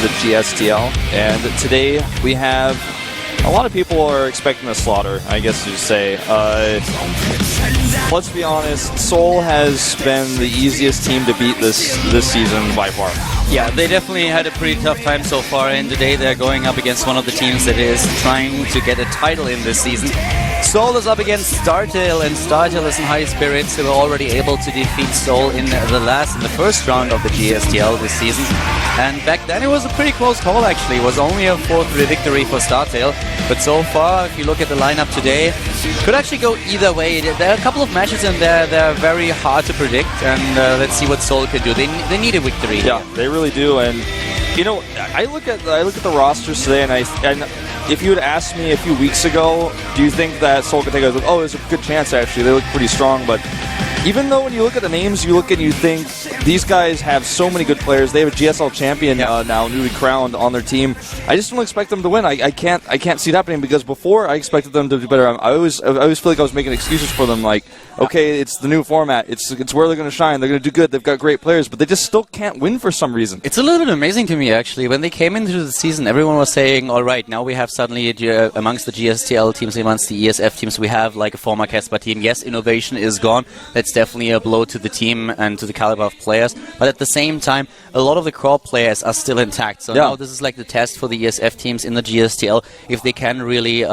the GSTL, and today we have a lot of people are expecting a slaughter, I guess you'd say. Let's be honest, Seoul has been the easiest team to beat this season by far. Yeah, they definitely had a pretty tough time so far, and today they're going up against one of the teams that is trying to get a title in this season. Seoul is up against StarTale, and StarTale is in high spirits. They were already able to defeat Seoul in the first round of the GSTL this season. And back then it was a pretty close call actually. It was only a 4-3 victory for StarTale. But so far, if you look at the lineup today, could actually go either way. There are a couple of matches in there that are very hard to predict, and let's see what Seoul can do. They need a victory. Yeah, they really do. And you know, I look at the rosters today, and if you had asked me a few weeks ago, do you think that Seoul could take it? Oh, there's a good chance actually. They look pretty strong, but even though when you look at the names, you look and you think these guys have so many good players. They have a GSL champion now, newly crowned, on their team. I just don't expect them to win. I can't see it happening, because before I expected them to do better. I always feel like I was making excuses for them. Like, okay, it's the new format. It's where they're going to shine. They're going to do good. They've got great players, but they just still can't win for some reason. It's a little bit amazing to me actually. When they came into the season, everyone was saying, "All right, now we have suddenly amongst the GSTL teams, amongst the ESF teams, we have like a former Casper team. Yes, innovation is gone. That's definitely a blow to the team and to the caliber of players. But at the same time, a lot of the core players are still intact. So now this is like the test for the ESF teams in the GSTL, if they can really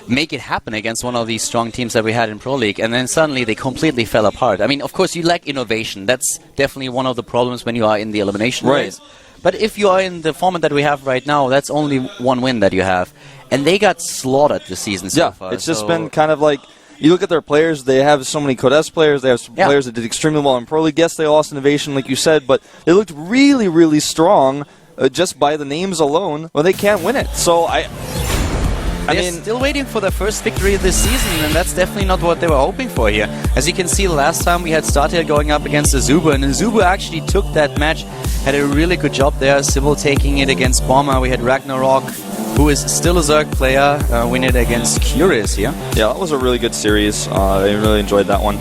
make it happen against one of these strong teams that we had in Pro League. And then suddenly they completely fell apart. I mean, of course, you lack innovation. That's definitely one of the problems when you are in the elimination race. But if you are in the format that we have right now, that's only one win that you have. And they got slaughtered this season so far. It's just been kind of like, you look at their players, they have so many Codes players, they have some players that did extremely well in Pro League. Yes, they lost innovation, like you said, but they looked really, really strong just by the names alone. Well, they can't win it. So They're still waiting for their first victory this season, and that's definitely not what they were hoping for here. As you can see, the last time we had StarTale going up against Azubu, and Azubu actually took that match, had a really good job there, Sybil taking it against Bomber. We had Ragnarok, who is still a Zerg player, win it against Curious here. Yeah, that was a really good series. I really enjoyed that one.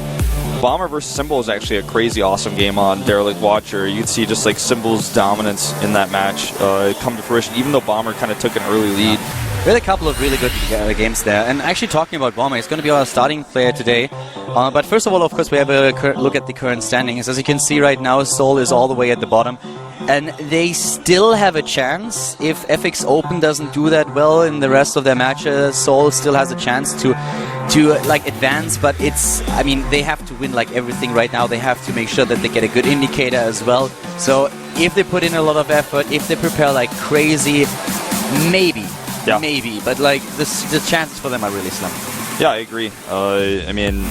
Bomber versus Symbol is actually a crazy awesome game on Derelict Watcher. You'd see just like Symbol's dominance in that match come to fruition, even though Bomber kind of took an early lead. We had a couple of really good games there. And actually talking about Bomber, he's going to be our starting player today. But first of all, of course, we have a look at the current standings. As you can see right now, Seoul is all the way at the bottom. And they still have a chance. If FX Open doesn't do that well in the rest of their matches, Seoul still has a chance to like advance, but I mean, they have to win like everything right now. They have to make sure that they get a good indicator as well. So if they put in a lot of effort, if they prepare like crazy, maybe, but like the chances for them are really slim. Yeah, I agree. I mean,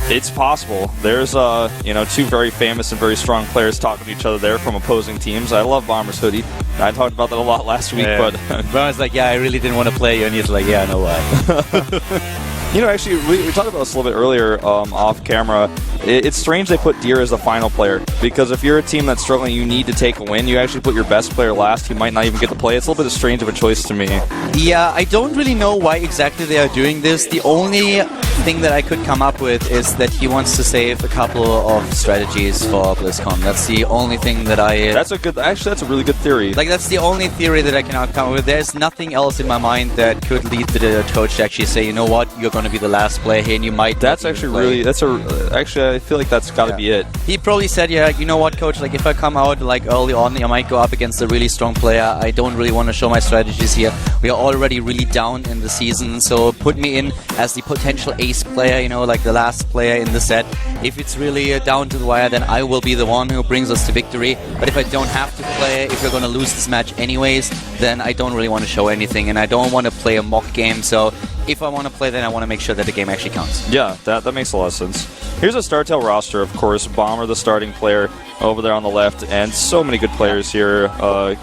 it's possible. There's two very famous and very strong players talking to each other there from opposing teams. I love Bomber's hoodie. I talked about that a lot last week, but Bomber's like, yeah, I really didn't want to play you, and he's like, yeah, I know why. You know, actually, we talked about this a little bit earlier off camera. It's strange they put Deer as the final player, because if you're a team that's struggling, you need to take a win. You actually put your best player last. He might not even get to play. It's a little bit strange of a choice to me. Yeah, I don't really know why exactly they are doing this. The only thing that I could come up with is that he wants to save a couple of strategies for BlizzCon. That's the only thing that that's a really good theory. Like, that's the only theory that I can come up with. There's nothing else in my mind that could lead the coach to actually say, you know what, you're going to be the last player here, and you might. Actually, I feel like that's got to be it. He probably said, yeah, you know what, coach, like if I come out like early on, I might go up against a really strong player. I don't really want to show my strategies here. We are already really down in the season, so put me in as the potential ace player, you know, like the last player in the set. If it's really down to the wire, then I will be the one who brings us to victory. But if I don't have to play, if we're going to lose this match anyways, then I don't really want to show anything, and I don't want to play a mock game. So if I want to play, then I want to make sure that the game actually counts. Yeah, that makes a lot of sense. Here's a StarTale roster, of course. Bomber, the starting player, over there on the left, and so many good players here.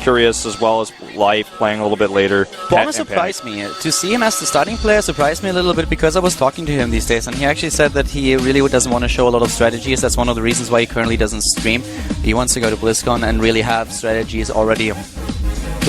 Curious as well as Life playing a little bit later. Bomber surprised me. To see him as the starting player surprised me a little bit, because I was talking to him these days, and he actually said that he really doesn't want to show a lot of strategies. That's one of the reasons why he currently doesn't stream. He wants to go to BlizzCon and really have strategies already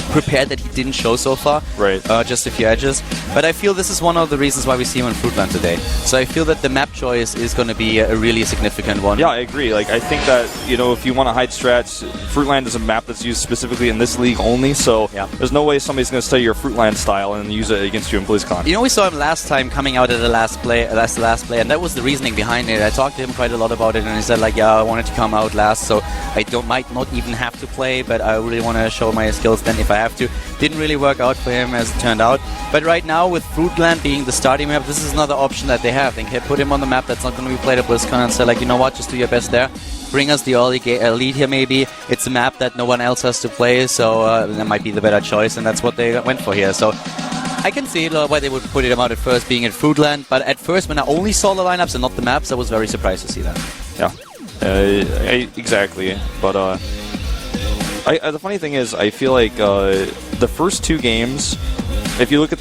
prepared that he didn't show so far. Right. Just a few edges. But I feel this is one of the reasons why we see him in Fruitland today. So I feel that the map choice is going to be a really significant one. Yeah, I agree. Like, I think that, you know, if you want to hide strats, Fruitland is a map that's used specifically in this league only, so there's no way somebody's going to study your Fruitland style and use it against you in BlizzCon. You know, we saw him last time coming out at the last play, and that was the reasoning behind it. I talked to him quite a lot about it, and he said, like, yeah, I wanted to come out last, so I might not even have to play, but I really want to show my skills then if I have to. Didn't really work out for him as it turned out. But right now, with Fruitland being the starting map, this is another option that they have. They can put him on the map that's not going to be played at BlizzCon and say, like, you know what, just do your best there. Bring us the early lead here, maybe. It's a map that no one else has to play, so that might be the better choice, and that's what they went for here. So I can see why they would put him out at first, being at Fruitland, but at first, when I only saw the lineups and not the maps, I was very surprised to see that. Yeah, exactly. But the funny thing is, I feel like the first two games, if you look at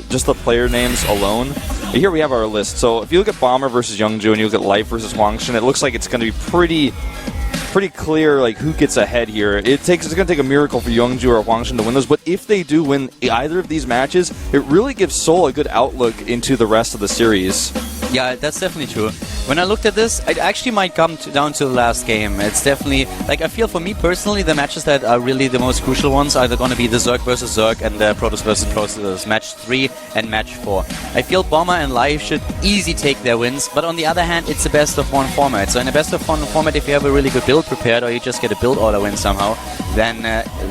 just the player names alone, here we have our list. So if you look at Bomber versus Youngju and you look at Life versus Huangshan, it looks like it's going to be pretty clear, like, who gets ahead here. It's going to take a miracle for Youngju or Huangshan to win those, but if they do win either of these matches, it really gives Seoul a good outlook into the rest of the series. Yeah, that's definitely true. When I looked at this, it actually might come down to the last game. It's definitely, like, I feel for me personally, the matches that are really the most crucial ones are going to be the Zerg versus Zerg and the Protoss versus Protoss, Match 3 and Match 4. I feel Bomber and Live should easily take their wins, but on the other hand, it's a best of one format. So in a best of one format, if you have a really good build prepared or you just get a build order win somehow, then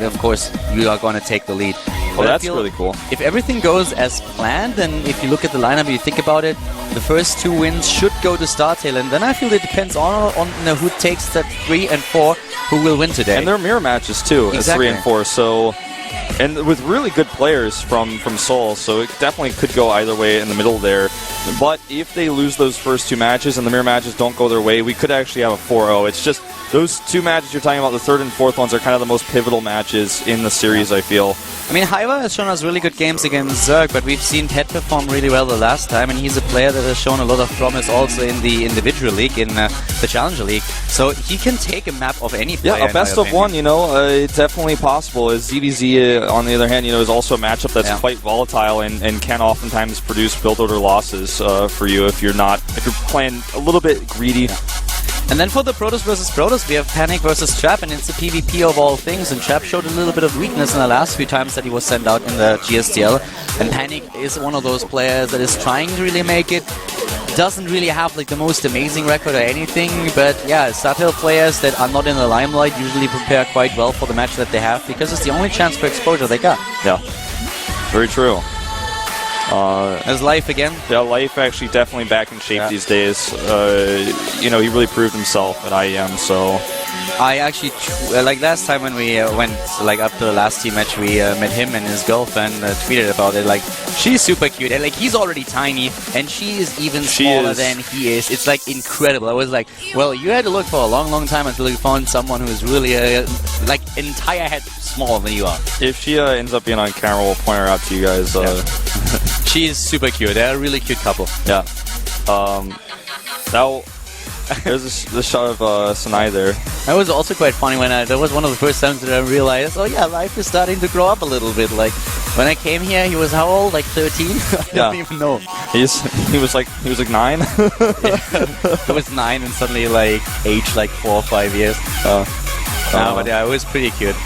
of course you are going to take the lead. Well, that's really cool. If everything goes as planned, then if you look at the lineup and you think about it, the first two wins should go to StarTale, and then I feel it depends on who takes that 3 and 4, who will win today. And there are mirror matches too, exactly. as 3 and 4. So, and with really good players from Seoul, so it definitely could go either way in the middle there. But if they lose those first two matches and the mirror matches don't go their way, we could actually have a 4-0. It's just those two matches you're talking about, the third and fourth ones, are kind of the most pivotal matches in the series, I feel. I mean, Haiwa has shown us really good games against Zerg, but we've seen Ted perform really well the last time, and he's a player that has shown a lot of promise also in the individual league, in the Challenger League. So he can take a map of any player. Yeah, a best of one, you know, it's definitely possible. ZVZ, on the other hand, you know, is also a matchup that's quite volatile and can oftentimes produce build order losses for you if you're playing a little bit greedy. Yeah. And then for the Protoss versus Protoss, we have Panic versus Trap, and it's a PvP of all things, and Trap showed a little bit of weakness in the last few times that he was sent out in the GSTL, and Panic is one of those players that is trying to really make it. Doesn't really have like the most amazing record or anything, but yeah, StarTale players that are not in the limelight usually prepare quite well for the match that they have, because it's the only chance for exposure they got. Yeah, very true. As Life again? Yeah, Life actually definitely back in shape these days. You know, he really proved himself at IEM, so... I actually, like last time when we went, like after the last team match, we met him and his girlfriend tweeted about it, like, she's super cute, and like, he's already tiny, and she is even smaller than he is. It's like incredible. I was like, well, you had to look for a long, long time until you found someone who is really, like, an entire head smaller than you are. If she ends up being on camera, we'll point her out to you guys. She's super cute. They're a really cute couple. Yeah. Now, there's the shot of Sanai there. That was also quite funny when that was one of the first times that I realized, oh yeah, Life is starting to grow up a little bit. Like, when I came here, he was how old? Like 13? I don't even know. He was like 9. He was 9 and suddenly like aged like 4 or 5 years. But yeah, it was pretty cute.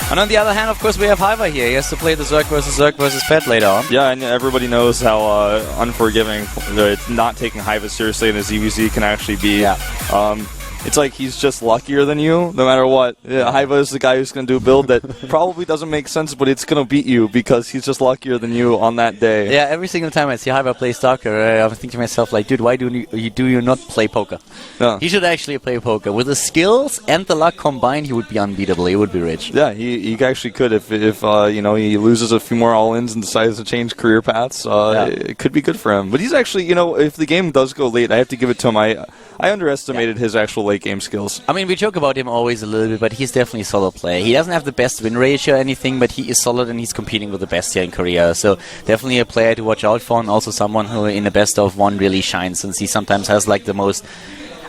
And on the other hand, of course, we have Haiwa here. He has to play the Zerg versus Pet later on. Yeah, and everybody knows how unforgiving not taking Haiwa seriously in a ZVZ can actually be. Yeah. It's like he's just luckier than you, no matter what. Yeah, Haiwa is the guy who's going to do a build that probably doesn't make sense, but it's going to beat you because he's just luckier than you on that day. Yeah, every single time I see Haiwa play Stalker, I'm thinking to myself, like, dude, why do you not play poker? Yeah. He should actually play poker. With the skills and the luck combined, he would be unbeatable. He would be rich. Yeah, he actually could if you know, he loses a few more all-ins and decides to change career paths. It could be good for him. But he's actually, you know, if the game does go late, I have to give it to him. I underestimated his actual late game skills. I mean, we joke about him always a little bit, but he's definitely a solid player. He doesn't have the best win ratio or anything, but he is solid and he's competing with the best here in Korea. So definitely a player to watch out for, and also someone who in the best of one really shines, since he sometimes has like the most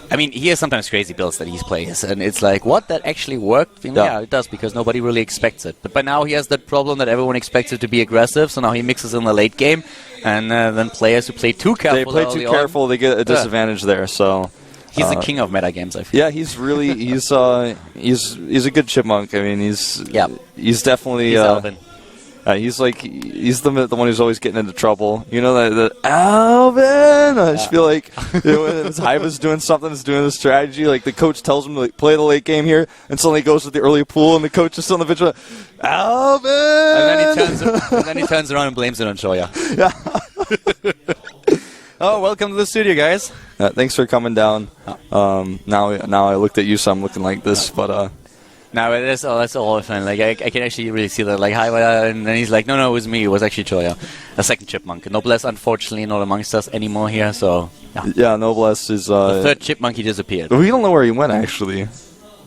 I mean, he has sometimes crazy builds that he plays, and it's like, what, that actually worked? I mean, yeah, it does, because nobody really expects it. But by now he has that problem that everyone expects it to be aggressive, so now he mixes in the late game, and then players who play too careful... They get a disadvantage there, so... He's the king of meta games, I feel. Yeah, he's really... he's a good chipmunk. I mean, he's definitely... He's Alvin. He's the one who's always getting into trouble. You know, that Alvin. I just feel like when Hiva's doing something, is doing a strategy. Like the coach tells him to play the late game here, and suddenly he goes with the early pool, and the coach is still on the vigil. Alvin. And then he turns around and blames it on Shoya. Yeah. Oh, welcome to the studio, guys. Thanks for coming down. Now I looked at you, so I'm looking like this, but. No, that's all fun. Like I can actually really see that. Like hi, and then he's like, no, it was me. It was actually Choya, a second chipmunk. Noblesse, unfortunately, not amongst us anymore here. So yeah, Noblesse is the third chipmunk. He disappeared. We don't know where he went actually.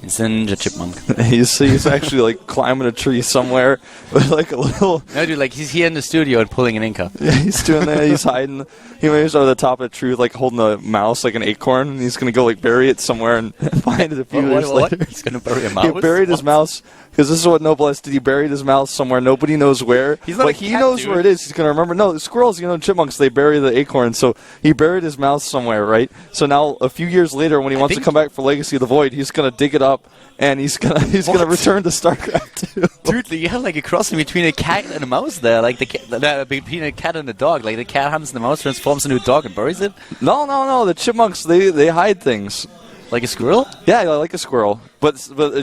It's a ninja chipmunk. he's actually like climbing a tree somewhere with like a little... No, dude, like he's here in the studio and pulling an Inca. Yeah, he's doing that. He's hiding. He was over the top of a tree with like holding a mouse like an acorn, and he's going to go like bury it somewhere and find it a few years later. He's going to bury a mouse? He buried his mouse, because this is what Noblesse did. He buried his mouse somewhere. Nobody knows where. He's not like, a cat, he knows dude. where it is. He's going to remember. No, the squirrels, chipmunks, they bury the acorn. So he buried his mouse somewhere, right? So now a few years later, when he wants to come back for Legacy of the Void, he's going to dig it up, and he's gonna return to StarCraft 2. Dude, you have like a crossing between a cat and a mouse there, like between a cat and a dog. Like the cat hunts the mouse, transforms into a dog, and buries it. No. The chipmunks, they hide things. Like a squirrel? Yeah, like a squirrel, but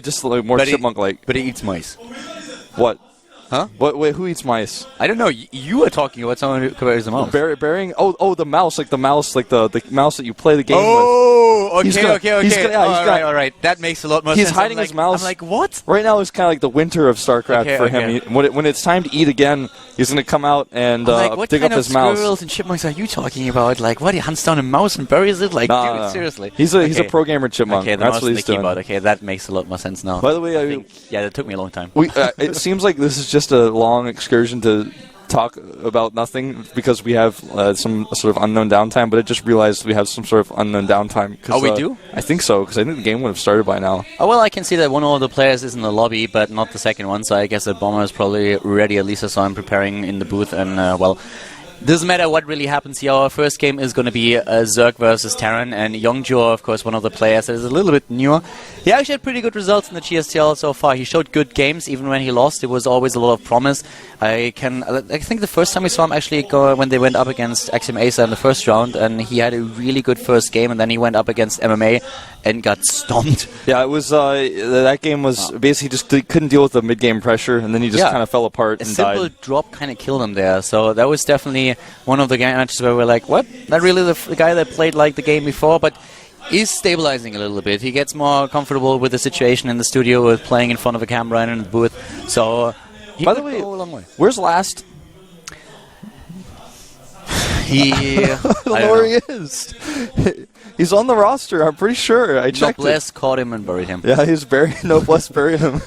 just like more chipmunk-like. But it eats mice. What? Huh? Wait, who eats mice? I don't know. You were talking about someone who buries a mouse. Burying? Oh, the mouse, like the mouse that you play the game with. Oh, okay. All right. That makes a lot more sense. He's hiding his mouse. I'm like, what? Right now is kind of like the winter of StarCraft for him. When it's time to eat again, he's going to come out and dig up his mouse. What kind of squirrels and chipmunks are you talking about? Like, what? He hunts down a mouse and buries it? Like, dude, seriously. He's a pro gamer chipmunk. Okay, that's what he's doing. Okay, that makes a lot more sense now. By the way, that took me a long time. It seems like this is just a long excursion to talk about nothing because we have some sort of unknown downtime, but I just realized we have some sort of unknown downtime. Oh, we do? I think so, because I think the game would have started by now. Oh, well, I can see that one of the players is in the lobby, but not the second one, so I guess that Bomber is probably ready. At least I saw him preparing in the booth, and, doesn't matter what really happens here. Our first game is going to be Zerg versus Terran, and Yongjo, of course, one of the players that is a little bit newer. He actually had pretty good results in the GSTL so far. He showed good games, even when he lost. There was always a lot of promise. I think the first time we saw him actually go when they went up against Axiom Acer in the first round, and he had a really good first game, and then he went up against MMA and got stomped. Yeah, it was that game was basically just couldn't deal with the mid-game pressure, and then he just kind of fell apart and died. A simple drop kind of killed him there, so that was definitely one of the matches where we're like, what? Not really the guy that played like the game before, but is stabilizing a little bit. He gets more comfortable with the situation in the studio with playing in front of a camera and in the booth. So, by the way, where's Last? I don't know where he is. He's on the roster, I'm pretty sure. I checked. Noblesse caught him and buried him. Yeah, he's buried. Noblesse buried him.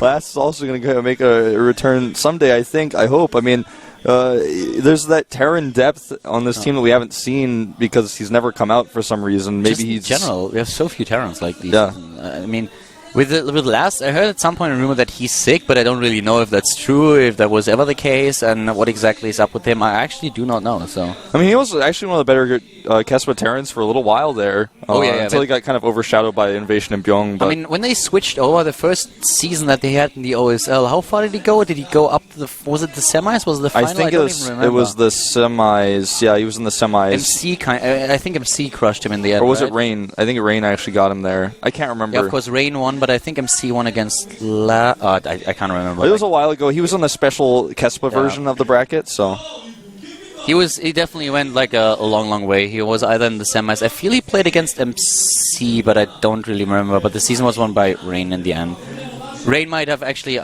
Last is also going to make a return someday, I think. I hope. I mean, there's that Terran depth on this team that we haven't seen because he's never come out for some reason. Maybe he's... in general, we have so few Terrans like these. Yeah. I mean... With Last, I heard at some point a rumor that he's sick, but I don't really know if that's true, if that was ever the case, and what exactly is up with him. I actually do not know. So I mean, he was actually one of the better Kespa Terrans for a little while there. Until he got kind of overshadowed by Invasion and Byung. But I mean, when they switched over the first season that they had in the OSL, how far did he go? Did he go up to was it the semis? Was it the final? I think it was the semis. Yeah, he was in the semis. I think MC crushed him in the end. Or was it Rain? I think Rain actually got him there. I can't remember. Yeah, of course, Rain won, but I think MC won against I can't remember. It was a while ago. He was on the special Kespa version of the bracket, so... He definitely went like a long way. He was either in the semis. I feel he played against MC, but I don't really remember. But the season was won by Rain in the end. Rain might have actually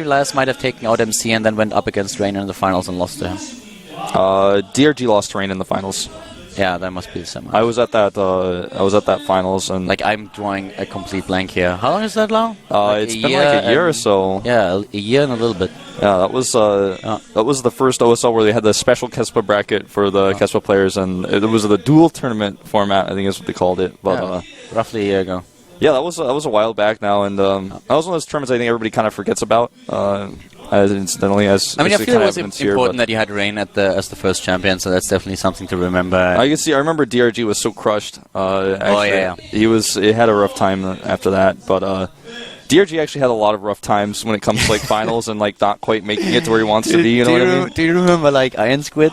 Last might have taken out MC and then went up against Rain in the finals and lost to him. DRG lost to Rain in the finals. Yeah, that must be the semi. I was at that. I was at that finals, and Like, I'm drawing a complete blank here. How long is that long? it's been like a year or so. Yeah, a year and a little bit. Yeah, that was the first OSL where they had the special Kespa bracket for the Kespa players, and it was the dual tournament format. I think is what they called it. But roughly a year ago. yeah, that was a while back now, and that was one of those tournaments I think everybody kind of forgets about. As incidentally as I mean, I feel it was here, important that you had Rain as the first champion, so that's definitely something to remember. I can see. I remember DRG was so crushed. He had a rough time after that, but DRG actually had a lot of rough times when it comes to like finals and like not quite making it to where he wants to be. You know what I mean? Do you remember like Iron Squid?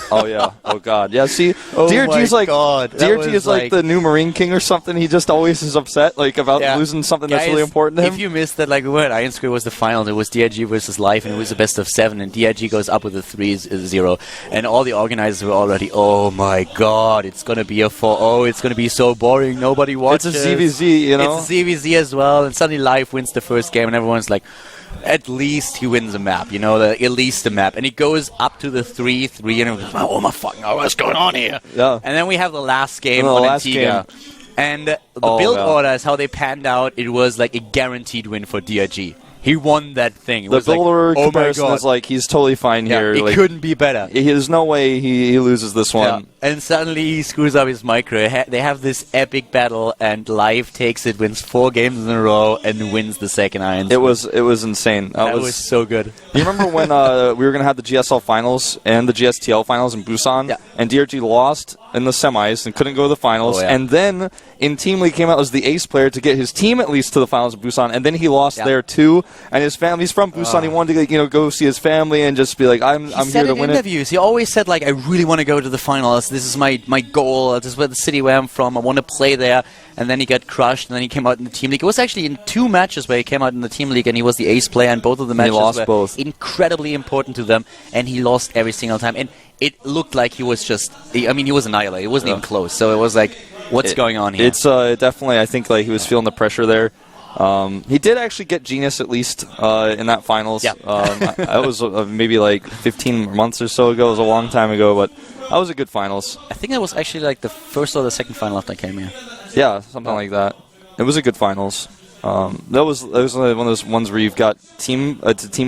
Oh yeah. Oh god. Yeah. See, Oh DRG's my like God. DRG is like the new Marine King or something. He just always is upset like about losing something that's really important to him. If you missed that, like we were at Iron Squid was the final. It was DRG versus Life, and it was the best of 7. And DRG goes up with a 3-0, and all the organizers were already, oh my god, it's gonna be a 4-0. It's gonna be so boring. Nobody watches. It's a ZVZ, you know. It's a ZVZ as well, and suddenly Life wins the first game, and everyone's like, at least he wins a map, you know, at least a map. And he goes up to the 3-3, and goes, oh my fucking god, what's going on here? Yeah. And then we have the last game on Antigua. And the build order is how they panned out. It was like a guaranteed win for DRG. He won that thing. It the build order comparison my is like he's totally fine here. It like, couldn't be better. There's no way he loses this one. Yeah. And suddenly he screws up his micro. They have this epic battle, and Live takes it, wins 4 games in a row, and wins the second Iron. It was insane. That was so good. You remember when we were going to have the GSL finals and the GSTL finals in Busan, and DRG lost in the semis and couldn't go to the finals, and then in Team League came out as the ace player to get his team at least to the finals of Busan, and then he lost there too, and his family's from Busan. He wanted to go see his family and just be like, I'm here to win interviews. He always said like, I really want to go to the finals. This is my goal. This is where the city where I'm from. I want to play there. And then he got crushed, and then he came out in the Team League. It was actually in 2 matches where he came out in the Team League, and he was the ace player, and both of the matches were incredibly important to them, and he lost every single time. And it looked like he was just, he was annihilated. It wasn't even close. So it was like, what's going on here? It's definitely, I think, like he was feeling the pressure there. He did actually get Genius at least in that finals. Yeah. That was maybe like 15 months or so ago. It was a long time ago, but that was a good finals. I think it was actually like the first or the second final after I came here. Yeah, something like that. It was a good finals. That was one of those ones where you've got team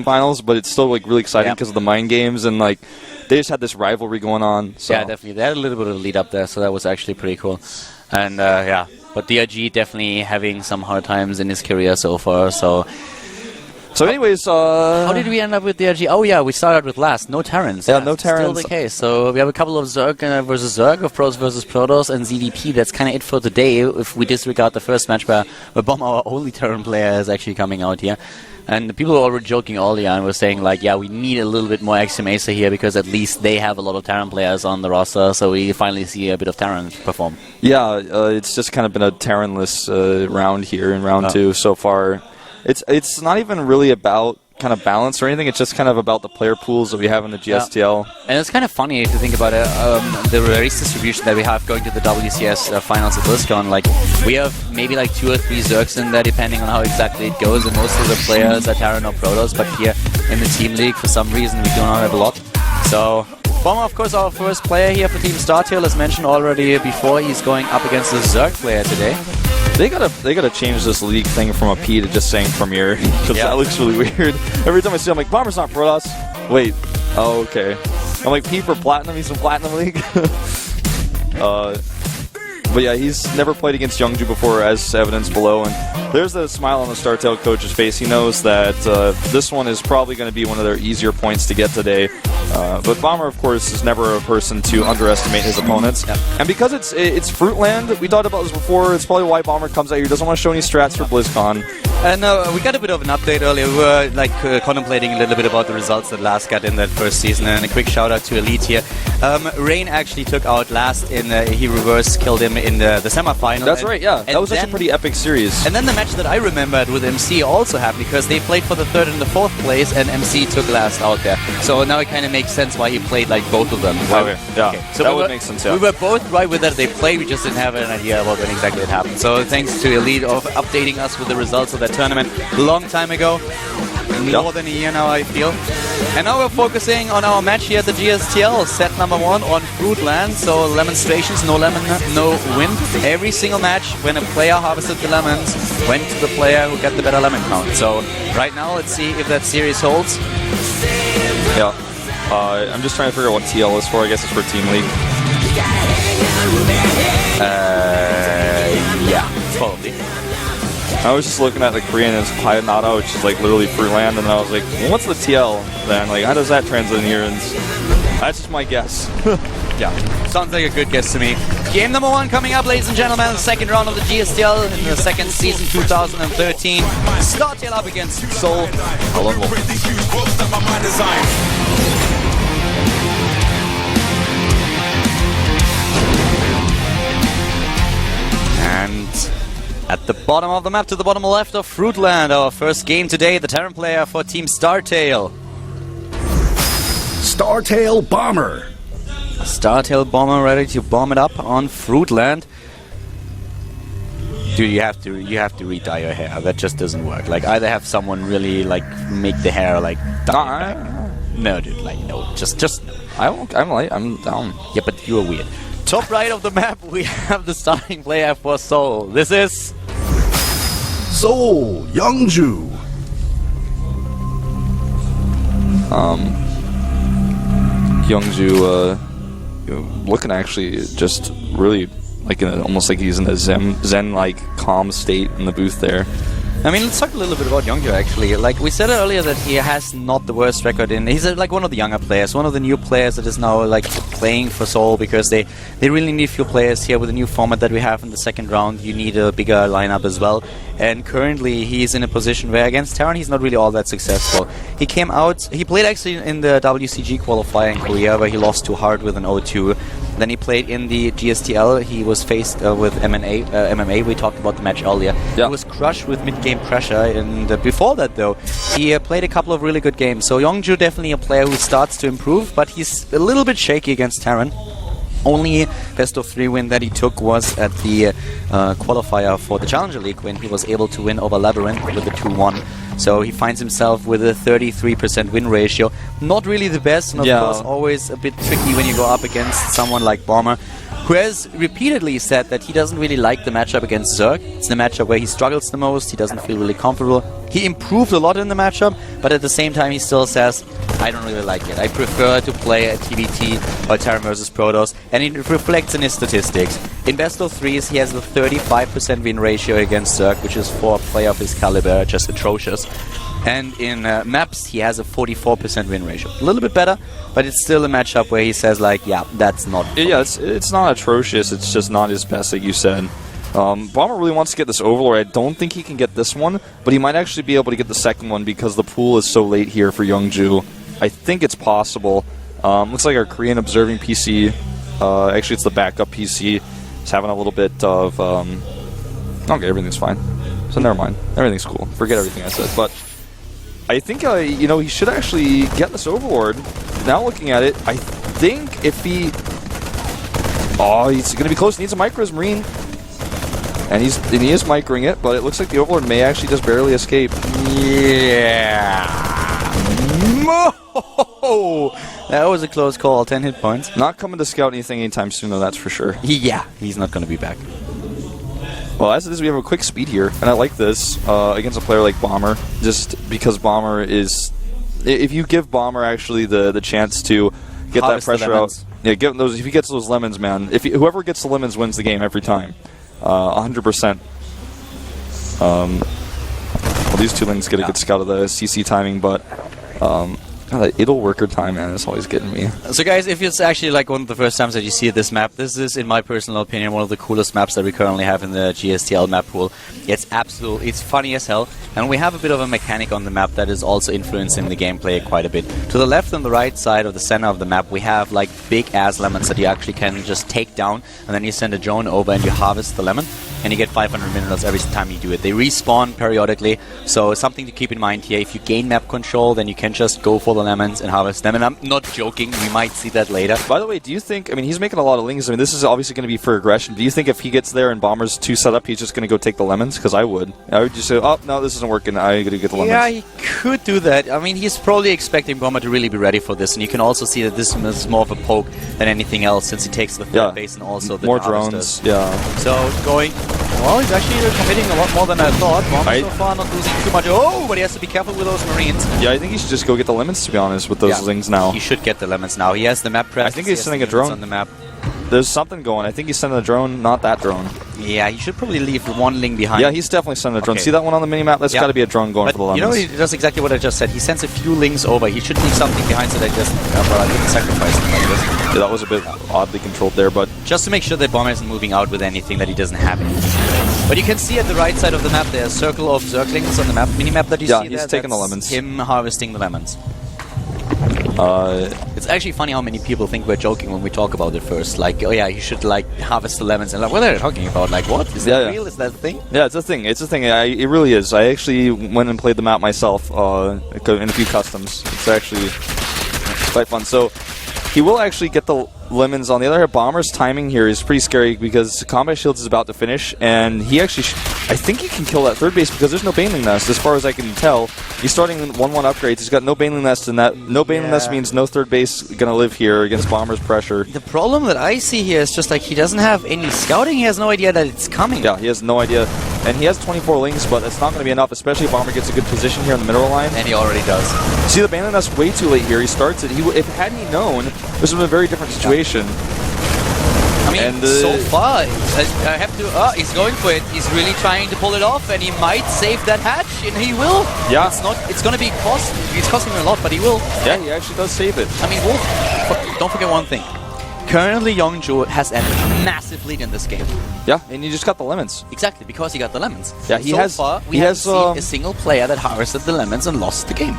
finals, but it's still like really exciting because of the mind games, and like they just had this rivalry going on. So. Yeah, definitely. They had a little bit of a lead up there, so that was actually pretty cool. And but DRG definitely having some hard times in his career so far. So anyways, how did we end up with DRG? Oh yeah, we started with last. No Terrans. Yeah, no Terrans. Still the case. So we have a couple of Zerg versus Zerg, of Pros versus Protoss, and ZDP. That's kind of it for today. If we disregard the first match where Bomb, our only Terran player, is actually coming out here. And the people were already joking earlier and were saying like, yeah, we need a little bit more XMAcer here because at least they have a lot of Terran players on the roster, so we finally see a bit of Terran perform. Yeah, it's just kind of been a Terran-less round here in round 2 so far. It's not even really about kind of balance or anything. It's just kind of about the player pools that we have in the GSTL. And it's kind of funny if you think about it, the race distribution that we have going to the WCS finals at BlizzCon. Like, we have maybe like 2 or 3 Zergs in there, depending on how exactly it goes, and most of the players are Terran or Protoss, but here in the Team League, for some reason, we do not have a lot. So, Bomber, of course, our first player here for Team StarTale, as mentioned already before, he's going up against the Zerg player today. They gotta change this league thing from a P to just saying Premier, because that looks really weird. Every time I see it, I'm like, Bomber's not Protoss. Wait, oh, okay. I'm like, P for Platinum, he's in Platinum League. But yeah, he's never played against Youngju before, as evidenced below, and there's the smile on the StarTale coach's face. He knows that this one is probably going to be one of their easier points to get today. But Bomber, of course, is never a person to underestimate his opponents. And because it's Fruitland, we talked about this before, it's probably why Bomber comes out here. He doesn't want to show any strats for BlizzCon. And we got a bit of an update earlier. We were like contemplating a little bit about the results that Last got in that first season, and a quick shout out to Elite here. Rain actually took out Last in he reverse killed him in the semifinal. That's right, yeah. That was actually a pretty epic series. And then the match that I remembered with MC also happened because they played for the 3rd and the 4th place, and MC took Last out there. So now it kind of makes sense why he played like both of them. Okay, yeah. Okay. So that would make sense, yeah. We were both right with that they played, we just didn't have an idea about when exactly it happened. So thanks to Elite of updating us with the results of that tournament a long time ago. more than a year now, I feel. And now we're focusing on our match here at the GSTL, set number 1 on Fruitland. So Lemonstrations, no lemon, no win. Every single match, when a player harvested the lemons, went to the player who got the better lemon count. So right now, let's see if that series holds. Yeah. I'm just trying to figure out what TL is for. I guess it's for Team League. Yeah, probably. I was just looking at the Korean as Hayanada, which is like literally Fruitland, and I was like, well, what's the TL then? Like, how does that translate in here? And that's just my guess. Yeah, sounds like a good guess to me. Game number 1 coming up, ladies and gentlemen. The second round of the GSTL in the second season 2013. StarTale up against Seoul. And at the bottom of the map, to the bottom left of Fruitland, our first game today, the Terran player for Team StarTale. StarTale Bomber. StarTale Bomber ready to bomb it up on Fruitland. Dude, you have to re-dye your hair. That just doesn't work. Like, either have someone really like make the hair like dye it back. No, dude, like no, just no. I'm down. Yeah, but you're weird. Top right of the map, we have the starting player for Seoul. This is Seoul Youngju. Youngju looking actually just really like almost like he's in a zen like calm state in the booth there. I mean, let's talk a little bit about Youngju actually. Like we said earlier that he has not the worst record in. He's like one of the younger players, one of the new players that is now like playing for Seoul because they really need a few players here with the new format that we have in the second round. You need a bigger lineup as well. And currently he's in a position where against Terran he's not really all that successful. He came out, he played actually in the WCG qualifier in Korea where he lost to Hard with an 0-2. Then he played in the GSTL. He was faced with MMA. We talked about the match earlier. Yeah. He was crushed with mid-game pressure. And before that, though, he played a couple of really good games. So Youngju definitely a player who starts to improve, but he's a little bit shaky against Terran. Only best of 3 win that he took was at the qualifier for the Challenger League when he was able to win over Labyrinth with a 2-1. So he finds himself with a 33% win ratio. Not really the best, and of course always a bit tricky when you go up against someone like Bomber, who has repeatedly said that he doesn't really like the matchup against Zerg. It's the matchup where he struggles the most, he doesn't feel really comfortable. He improved a lot in the matchup, but at the same time he still says, I don't really like it. I prefer to play at TVT or Terran vs Protoss, and it reflects in his statistics. In best of 3s, he has a 35% win ratio against Zerg, which is for a player of his caliber just atrocious. And in maps, he has a 44% win ratio. A little bit better, but it's still a matchup where he says, like, yeah, that's not... Yeah, it's not atrocious, it's just not his best, like you said. Bomber really wants to get this Overlord. I don't think he can get this one, but he might actually be able to get the second one because the pool is so late here for Youngju. I think it's possible. Looks like our Korean observing PC, actually it's the backup PC, is having a little bit of... okay, everything's fine. So never mind. Everything's cool. Forget everything I said. But I think, you know, he should actually get this Overlord. Now looking at it, I think if he... Oh, he's going to be close. He needs a Micros Marine. And he is microing it, but it looks like the Overlord may actually just barely escape. Yeah. No! That was a close call. 10 hit points. Not coming to scout anything anytime soon, though, that's for sure. Yeah, he's not going to be back. Well, as it is, we have a quick speed here, and I like this against a player like Bomber, just because Bomber is... If you give Bomber actually the chance to get Harvest that pressure out... Yeah, get those. If he gets those lemons, man, whoever gets the lemons wins the game every time. 100%. Well, these two links get a good scout of the CC timing, but that idle worker time, man, is always getting me. So guys, if it's actually like one of the first times that you see this map, this is, in my personal opinion, one of the coolest maps that we currently have in the GSTL map pool. It's funny as hell, and we have a bit of a mechanic on the map that is also influencing the gameplay quite a bit. To the left and the right side of the center of the map, we have like big ass lemons that you actually can just take down, and then you send a drone over and you harvest the lemon, and you get 500 minerals every time you do it. They respawn periodically, so something to keep in mind here. If you gain map control, then you can just go for the lemons and harvest them, and I'm not joking, we might see that later. By the way, do you think, I mean, he's making a lot of links, I mean, this is obviously going to be for aggression. Do you think if he gets there and Bomber's 2 set up, he's just going to go take the lemons? Because I would just say, oh, no, this isn't work, and I got to get the lemons. Yeah, he could do that. I mean, he's probably expecting Bomber to really be ready for this, and you can also see that this is more of a poke than anything else, since he takes the third base and also the more harvesters. drones. Yeah. So going. Well, he's actually committing a lot more than I thought. Bomber so far not losing too much. Oh, but he has to be careful with those Marines. Yeah, I think he should just go get the lemons, to be honest, with those things now. He should get the lemons now. He has the map press. I think he's sending a drone on the map. There's something going. I think he's sending a drone, not that drone. Yeah, he should probably leave one ling behind. Yeah, he's definitely sending a drone. Okay. See that one on the mini-map? That's got to be a drone going for the lemons. You know, he does exactly what I just said. He sends a few lings over. He should leave something behind so that he doesn't sacrifice them like this. Yeah, that was a bit oddly controlled there, but... Just to make sure that Bomber isn't moving out with anything that he doesn't have anything. But you can see at the right side of the map, there's a circle of Zerglings on the mini-map that you see there. Yeah, he's taking the lemons. Him harvesting the lemons. It's actually funny how many people think we're joking when we talk about it first. Like, oh yeah, you should like harvest the lemons. And like, what are they talking about? Like, what? Is that real? Is that a thing? Yeah, it's a thing. It's a thing. It really is. I actually went and played the map myself in a few customs. It's actually quite fun. So he will actually get the lemons. On the other hand, Bomber's timing here is pretty scary because Combat Shields is about to finish, and he actually, I think he can kill that third base because there's no Baneling Nest, as far as I can tell. He's starting 1-1 upgrades. He's got no Baneling Nest, and that no Baneling Nest means no third base gonna live here against Bomber's pressure. The problem that I see here is just like he doesn't have any scouting. He has no idea that it's coming. Yeah, he has no idea. And he has 24 lings, but that's not going to be enough, especially if Bomber gets a good position here in the mineral line. And he already does. See, the Baneling Nest way too late here. He starts it. If hadn't he known, this would have been a very different situation. I mean, so far, I have to... he's going for it. He's really trying to pull it off, and he might save that hatch, and he will. Yeah. It's going to be it's costing him a lot, but he will. Yeah, he actually does save it. I mean, Wolf, don't forget one thing. Currently, Yongju has a massive lead in this game. Yeah, and you just got the lemons. Exactly, because he got the lemons. Yeah, so far, we haven't seen a single player that harvested the lemons and lost the game.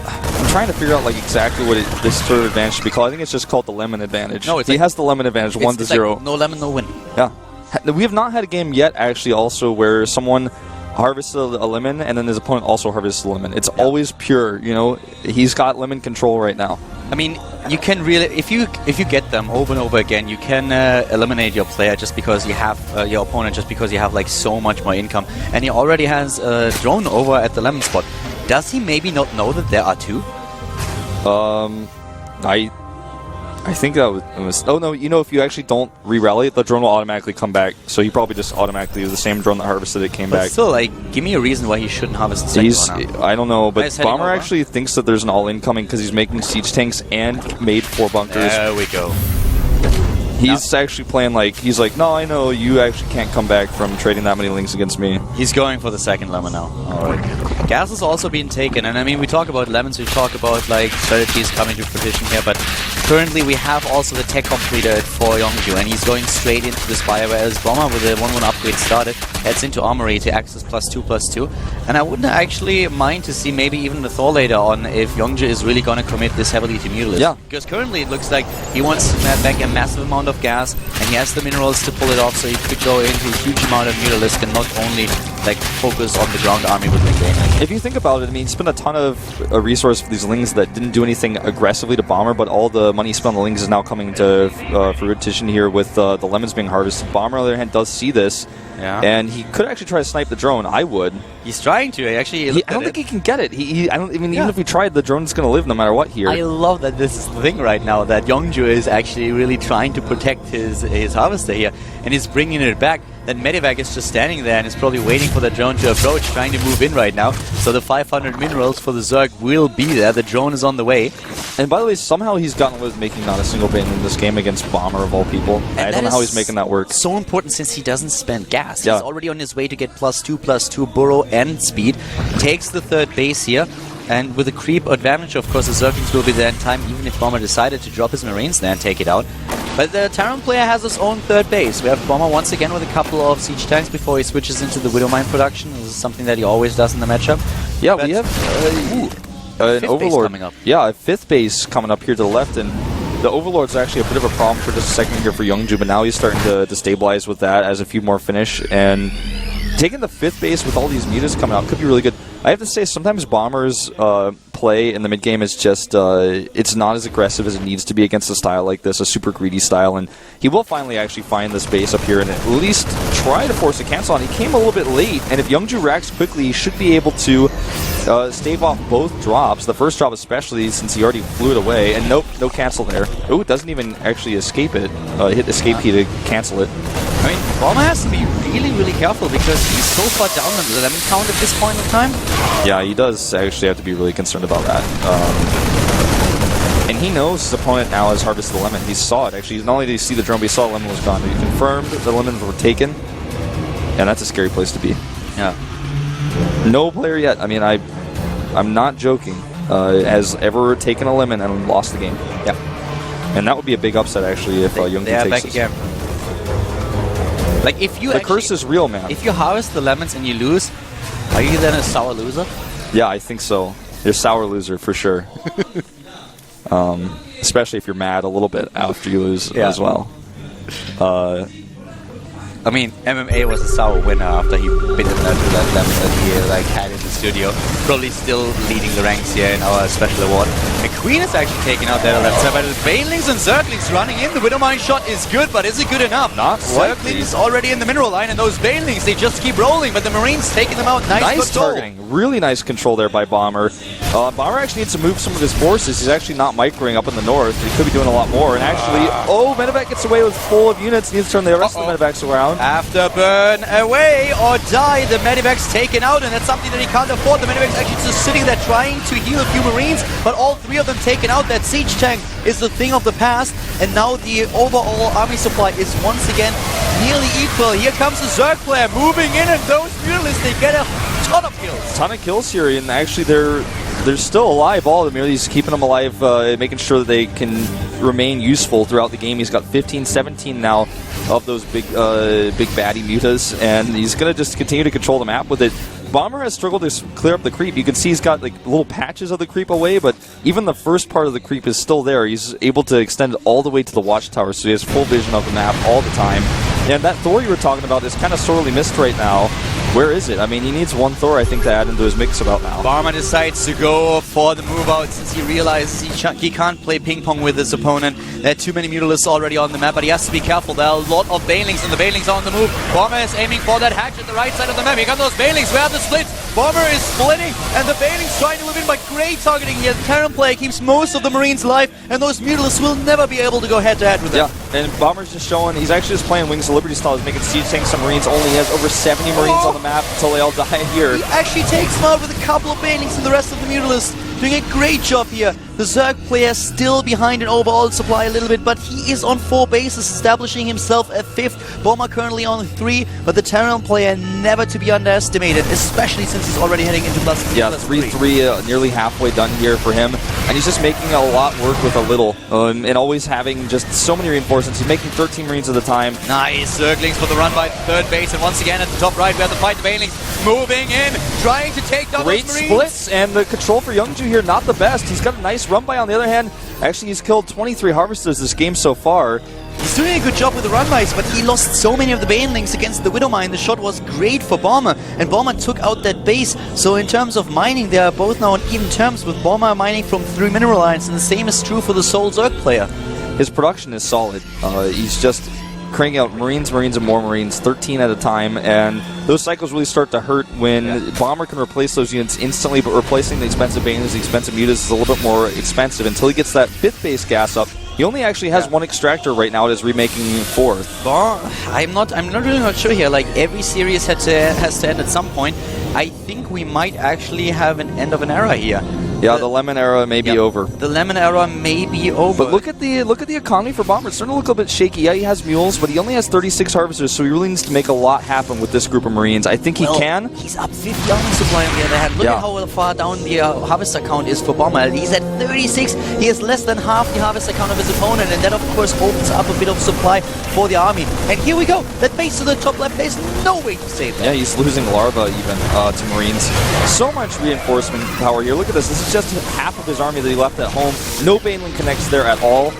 I'm trying to figure out like exactly what this sort of advantage should be called. I think it's just called the lemon advantage. No, he has the lemon advantage, 1-0. Like no lemon, no win. Yeah, we have not had a game yet actually also where someone harvests a lemon and then his opponent also harvests a lemon. It's always pure. You know, he's got lemon control right now. I mean, you can really, if you get them over and over again, you can eliminate your player just because you have your opponent, just because you have like so much more income, and he already has a drone over at the lemon spot. Does he maybe not know that there are two? I think that was... Oh, no, you know, if you actually don't re-rally it, the drone will automatically come back. So he probably just automatically, the same drone that harvested it came back. Still, like, give me a reason why he shouldn't harvest the second one now. I don't know, but Bomber actually thinks that there's an all-in coming because he's making siege tanks and made 4 bunkers. There we go. He's actually playing like, he's like, no, I know, you actually can't come back from trading that many links against me. He's going for the second lemon now. Alright. Gas is also being taken, and I mean, we talk about lemons, we talk about like strategies coming to fruition here, but currently we have also the tech completer for Yongju, and he's going straight into the Spire, whereas Bomber with the 1-1 upgrade started, heads into Armory to access +2/+2, and I wouldn't actually mind to see maybe even the Thor later on if Yongju is really going to commit this heavily to Mutalisk. Yeah. Because currently it looks like he wants to back a massive amount of gas, and he has the minerals to pull it off, so he could go into a huge amount of Mutalisk and not only like focus on the ground army with Link. If you think about it, I mean, he spent a ton of resource for these lings that didn't do anything aggressively to Bomber, but all the money spent on the lings is now coming to fruition here with the lemons being harvested. Bomber, on the other hand, does see this, and he could actually try to snipe the drone. I would. He's trying to. I don't think he can get it. Even if he tried, the drone's going to live no matter what here. I love that this is the thing right now, that Yongju is actually really trying to protect his harvester here, and he's bringing it back. Then Medivac is just standing there and is probably waiting for the drone to approach, trying to move in right now. So the 500 minerals for the Zerg will be there. The drone is on the way. And by the way, somehow he's gotten away with making not a single bane in this game against Bomber of all people. I don't know how he's making that work. So important since he doesn't spend gas. He's already on his way to get +2/+2 burrow and speed. Takes the third base here. And with the creep advantage, of course, the Zerglings will be there in time, even if Bomber decided to drop his Marines there and take it out. But the Terran player has his own third base. We have Bomber once again with a couple of siege tanks before he switches into the Widowmine production. This is something that he always does in the matchup. Yeah, we have an Overlord coming up. Yeah, a 5th base coming up here to the left, and the Overlord's actually a bit of a problem for just a second here for Yongju, but now he's starting to destabilize with that as a few more finish, and taking the 5th base with all these mutas coming out could be really good. I have to say, sometimes Bomber's play in the mid-game is just, it's not as aggressive as it needs to be against a style like this, a super greedy style, and he will finally actually find this base up here and at least try to force a cancel on. He came a little bit late, and if Youngju reacts quickly, he should be able to stave off both drops. The first drop especially, since he already flew it away. And nope, no cancel there. Oh, it doesn't even actually escape it. Hit escape key to cancel it. I mean, Bomber has to be really, really careful because he's so far down on the lemon count at this point in time. Yeah, he does actually have to be really concerned about that. And he knows his opponent now has harvested the lemon. He saw it, actually. Not only did he see the drone, but he saw the lemon was gone. He confirmed the lemons were taken. And that's a scary place to be. Yeah. No player yet, I mean, I'm not joking, has ever taken a lemon and lost the game. Yeah. And that would be a big upset, actually, if Youngju takes back this. again. Like, if you The curse is real, man. If you harvest the lemons and you lose, are you then a sour loser? Yeah, I think so. You're a sour loser, for sure. Especially if you're mad a little bit after you lose as well. I mean, MMA was a sour winner after he bit into that lemon that he had in the studio. Probably still leading the ranks here in our special award. McQueen is actually taking out that left side, but Banelings and Zerglings running in. The Widowmine shot is good, but is it good enough? Not Zerglings already in the mineral line, and those Banelings, they just keep rolling, but the Marines taking them out. Nice targeting. Really nice control there by Bomber. Bomber actually needs to move some of his forces. He's actually not microing up in the north. He could be doing a lot more. And actually, Medevac gets away with full of units. He needs to turn the rest of the Medevacs around. Afterburn away or die, the Medivac's taken out, and that's something that he can't afford. The Medivac's actually just sitting there trying to heal a few Marines, but all three of them taken out. That siege tank is the thing of the past, and now the overall army supply is once again nearly equal. Here comes the Zerg player moving in, and those Mutalists, they get a ton of kills. Ton of kills here, and actually they're still alive. All of them, he's keeping them alive, making sure that they can remain useful throughout the game. He's got 15, 17 now of those big baddie mutas, and he's going to just continue to control the map with it. Bomber has struggled to clear up the creep. You can see he's got like little patches of the creep away, but even the first part of the creep is still there. He's able to extend it all the way to the watchtower, so he has full vision of the map all the time. And that Thor you were talking about is kind of sorely missed right now. Where is it? I mean, he needs one Thor, I think, to add into his mix about now. Bomber decides to go for the move out since he realizes he can't play ping pong with his opponent. There are too many Mutalisks already on the map, but he has to be careful. There are a lot of Banelings, and the Banelings are on the move. Bomber is aiming for that hatch at the right side of the map. Here come those Banelings. Where are the splits? Bomber is splitting, and the Banelings trying to move in by great targeting here. The Terran player keeps most of the Marines alive, and those Mutalisks will never be able to go head-to-head with them. Yeah, and Bomber's just showing, he's actually just playing Wings of Liberty style. He's making siege tanks on Marines. Only has over 70 Marines on the map until they all die here. He actually takes him out with a couple of Banelings and the rest of the Mutalisks. Doing a great job here. The Zerg player still behind in overall supply a little bit, but he is on 4 bases, establishing himself at 5th. Bomber currently on 3, but the Terran player never to be underestimated, especially since he's already heading into plus 3. Yeah, 3-3, nearly halfway done here for him. And he's just making a lot work with a little, and always having just so many reinforcements. He's making 13 Marines at a time. Nice Zerglings for the run by 3rd base, and once again at the top right, we have to fight the Banelings. Moving in, trying to take down Great those Marines. splits, and the control for Youngju here, not the best. He's got a nice run by on the other hand. Actually, he's killed 23 Harvesters this game so far. He's doing a good job with the run-bys, but he lost so many of the Banelings against the Widowmine. The shot was great for Bomber, and Bomber took out that base. So in terms of mining, they are both now on even terms, with Bomber mining from 3 mineral lines, and the same is true for the Soul Zerg player. His production is solid. He's just cranking out Marines, and more Marines, 13 at a time, and those cycles really start to hurt when Bomber can replace those units instantly, but replacing the expensive Banelings, the expensive Mutas is a little bit more expensive until he gets that 5th base gas up. He only actually has 1 extractor right now. It is remaking 4th. I'm really not sure here. Like, every series has to end at some point. I think we might actually have an end of an era here. Yeah, the Lemon era may be over. The Lemon era may be over. But look at the economy for Bomber. It's starting to look a bit shaky. Yeah, he has mules, but he only has 36 Harvesters, so he really needs to make a lot happen with this group of Marines. I think he can. He's up 50 army supply on the other hand. Look at how far down the Harvester count is for Bomber. He's at 36. He has less than half the Harvester count of his opponent, and that of course opens up a bit of supply for the army. And here we go. That base to the top left, there's no way to save that. Yeah, he's losing Larva even to Marines. So much reinforcement power here. Look at this. This is just half of his army that he left at home. No Baneling connects there at all.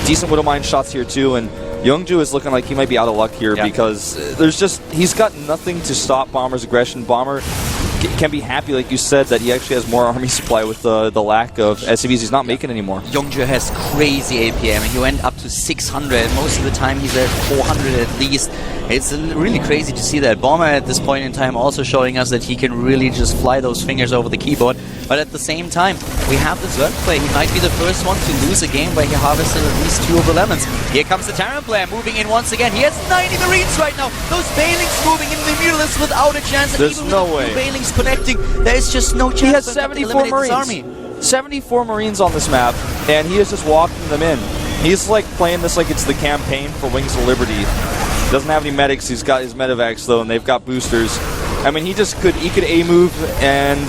Decent Widowmine shots here too, and Youngju is looking like he might be out of luck here because he's got nothing to stop Bomber's aggression. Bomber can be happy, like you said, that he actually has more army supply with the lack of SCVs he's not making anymore. Youngju has crazy APM, and he went up to 600. Most of the time he's at 400 at least. It's really crazy to see that. Bomber at this point in time also showing us that he can really just fly those fingers over the keyboard. But at the same time, we have the Zerg play. He might be the first one to lose a game where he harvested at least 2 of the lemons. Here comes the Terran player moving in once again. He has 90 Marines right now. Those Bailings moving in the Mutalisk without a chance. And There's even no with way. 2 Bailings connecting, there is just no chance. He has for him to 74 eliminate Marines. this army. 74 Marines on this map, and he is just walking them in. He's like playing this like it's the campaign for Wings of Liberty. Doesn't have any medics. He's got his medevacs though, and they've got boosters. I mean, he could A move and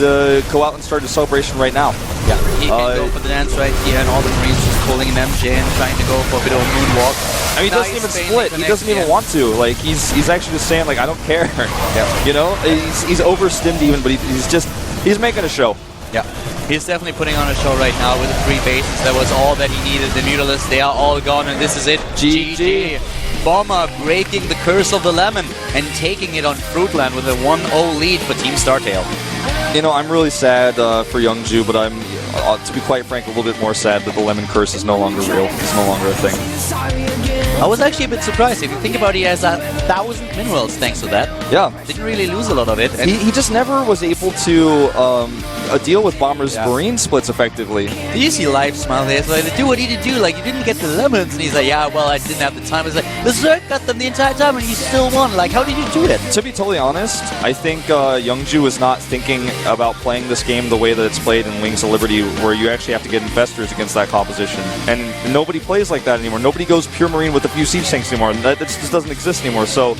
go out and start a celebration right now. Yeah, he can go for the dance right here, and all the Marines just pulling an MJ and trying to go for a bit of a moonwalk. I mean, he doesn't even split. He doesn't even want to. Like he's actually just saying like I don't care. Yeah. You know, he's overstimmed even, but he's making a show. Yeah, he's definitely putting on a show right now with the 3 bases. That was all that he needed. The Mutalists, they are all gone, and this is it. GG. Bomber breaking the curse of the lemon and taking it on Fruitland with a 1-0 lead for Team StarTale. You know, I'm really sad for Youngju, but I'm, to be quite frank, a little bit more sad that the lemon curse is no longer real. It's no longer a thing. I was actually a bit surprised. If you think about it, he has 1,000 minerals thanks to that. Yeah. Didn't really lose a lot of it. And He just never was able to deal with Bomber's Marine splits effectively. do you see Live smile there? It's like, do what he did do. Like, you didn't get the lemons. And he's like, yeah, well, I didn't have the time. It's like, the Zerg got them the entire time and you still won. Like, how did you do it? To be totally honest, I think Youngju is not thinking about playing this game the way that it's played in Wings of Liberty, where you actually have to get infestors against that composition. And nobody plays like that anymore. Nobody goes pure Marine with a few siege tanks anymore. That just doesn't exist anymore. So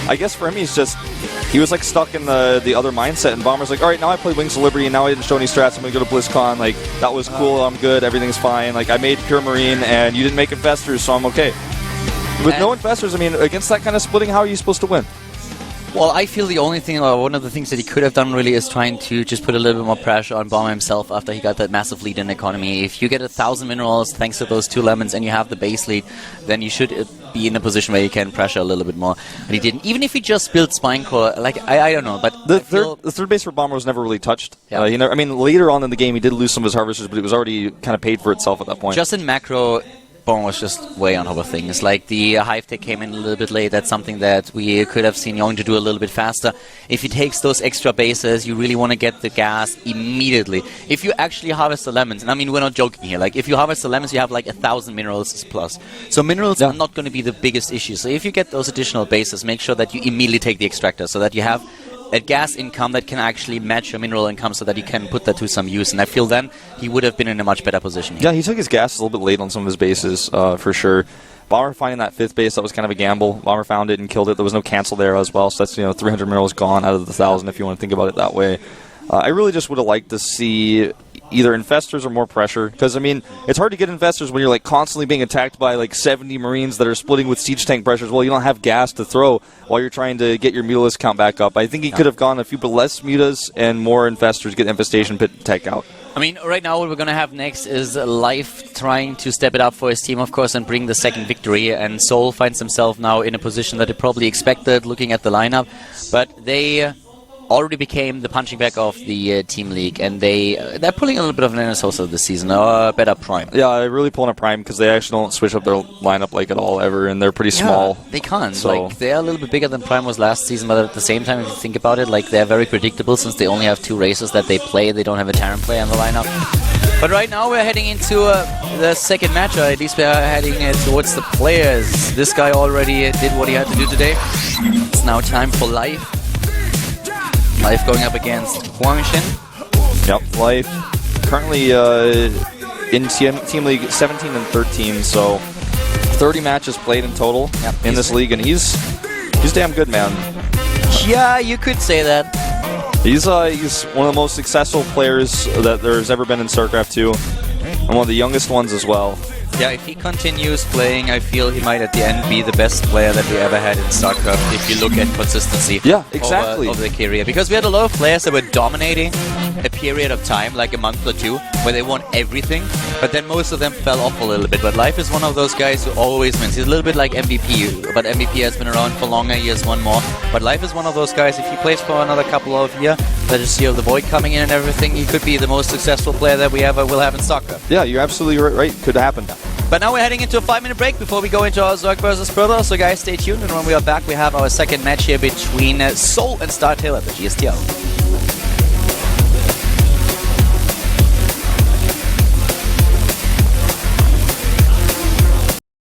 I guess for him, he was like stuck in the other mindset, and Bomber's like, all right, now I played Wings of Liberty, and now I didn't show any strats, I'm going to go to BlizzCon, like, that was cool, I'm good, everything's fine, like, I made pure Marine, and you didn't make infestors, so I'm okay. With no infestors, I mean, against that kind of splitting, how are you supposed to win? Well, I feel the only thing, or one of the things that he could have done really is trying to just put a little bit more pressure on Bomber himself after he got that massive lead in economy. If you get 1,000 minerals thanks to those 2 lemons and you have the base lead, then you should be in a position where you can pressure a little bit more. But he didn't. Even if he just built Spinecore, like, I don't know. But the third base for Bomber was never really touched. Yeah. I mean, later on in the game, he did lose some of his harvesters, but it was already kind of paid for itself at that point. Just in macro, Bomber was just way on top of things. Like, the Hive Tech came in a little bit late. That's something that we could have seen Young to do a little bit faster. If he takes those extra bases, you really want to get the gas immediately. If you actually harvest the lemons, and I mean, we're not joking here, like, if you harvest the lemons, you have like 1,000 minerals plus. So minerals are not going to be the biggest issue. So if you get those additional bases, make sure that you immediately take the extractor so that you have a gas income that can actually match your mineral income so that you can put that to some use. And I feel then he would have been in a much better position here. Yeah, he took his gas a little bit late on some of his bases, for sure. Bomber finding that 5th base, that was kind of a gamble. Bomber found it and killed it. There was no cancel there as well, so that's 300 minerals gone out of the 1,000 if you want to think about it that way. I really just would have liked to see either infestors or more pressure, because I mean, it's hard to get infestors when you're like constantly being attacked by like 70 Marines that are splitting with siege tank pressures. Well, you don't have gas to throw while you're trying to get your Mutalisk count back up. I think he could have gone a few less mutas and more infestors, get infestation pit tech out. I mean, right now what we're going to have next is Life trying to step it up for his team, of course, and bring the second victory. And Soul finds himself now in a position that he probably expected, looking at the lineup. But they already became the punching bag of the Team League, and they're pulling a little bit of an Sosa this season, or a better Prime. Yeah, they're really pulling a Prime because they actually don't switch up their lineup like at all ever, and they're pretty small. They can't. So. Like, they're a little bit bigger than Prime was last season, but at the same time, if you think about it, like, they're very predictable since they only have 2 races that they play. They don't have a Terran player in the lineup. But right now we're heading into the second match, or at least we're heading towards the players. This guy already did what he had to do today. It's now time for Life. Life going up against Huangshin. Yep, Life currently in Team League 17 and 13, so 30 matches played in total in this league, and he's damn good, man. Yeah, you could say that. He's one of the most successful players that there's ever been in StarCraft 2, and one of the youngest ones as well. Yeah, if he continues playing, I feel he might at the end be the best player that we ever had in StarCraft if you look at consistency Yeah, exactly. over the career. Because we had a lot of players that were dominating, a period of time, like a month or two, where they won everything, but then most of them fell off a little bit. But Life is one of those guys who always wins. He's a little bit like MVP, but MVP has been around for longer, he has won more. But Life is one of those guys, if he plays for another couple of years, Legacy of the Void coming in and everything, he could be the most successful player that we ever will have in StarCraft. Yeah, you're absolutely right. Could happen. But now we're heading into a 5-minute break before we go into our Zerg versus Protoss. So guys, stay tuned, and when we are back, we have our second match here between Soul and StarTale at the GSTL.